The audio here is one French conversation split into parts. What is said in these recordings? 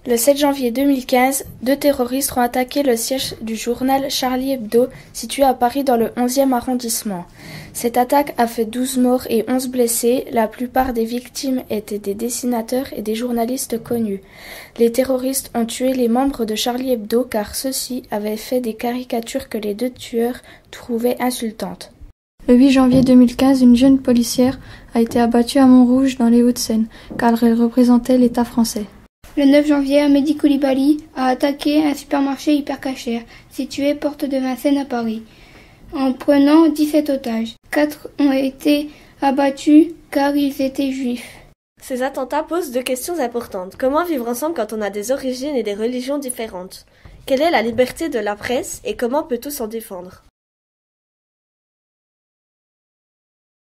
Le 7 janvier 2015, 2 terroristes ont attaqué le siège du journal Charlie Hebdo, situé à Paris dans le 11e arrondissement. Cette attaque a fait 12 morts et 11 blessés. La plupart des victimes étaient des dessinateurs et des journalistes connus. Les terroristes ont tué les membres de Charlie Hebdo car ceux-ci avaient fait des caricatures que les 2 tueurs trouvaient insultantes. Le 8 janvier 2015, une jeune policière a été abattue à Montrouge dans les Hauts-de-Seine, car elle représentait l'État français. Le 9 janvier, Amédi Koulibaly a attaqué un supermarché hypercacher, situé porte de Vincennes à Paris, en prenant 17 otages. 4 ont été abattus car ils étaient juifs. Ces attentats posent 2 questions importantes. Comment vivre ensemble quand on a des origines et des religions différentes? Quelle est la liberté de la presse et comment peut-on s'en défendre?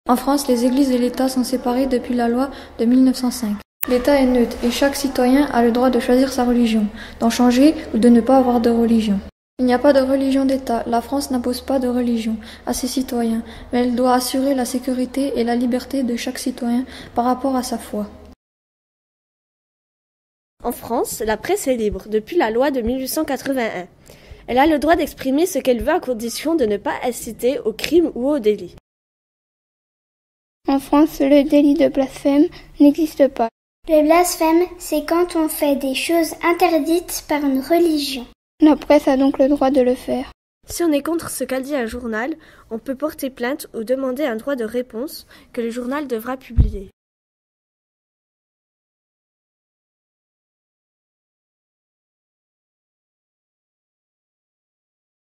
En France, les églises et l'État sont séparés depuis la loi de 1905. L'État est neutre et chaque citoyen a le droit de choisir sa religion, d'en changer ou de ne pas avoir de religion. Il n'y a pas de religion d'État. La France n'impose pas de religion à ses citoyens, mais elle doit assurer la sécurité et la liberté de chaque citoyen par rapport à sa foi. En France, la presse est libre depuis la loi de 1881. Elle a le droit d'exprimer ce qu'elle veut à condition de ne pas inciter au crime ou au délit. En France, le délit de blasphème n'existe pas. Le blasphème, c'est quand on fait des choses interdites par une religion. La presse a donc le droit de le faire. Si on est contre ce qu'a dit un journal, on peut porter plainte ou demander un droit de réponse que le journal devra publier.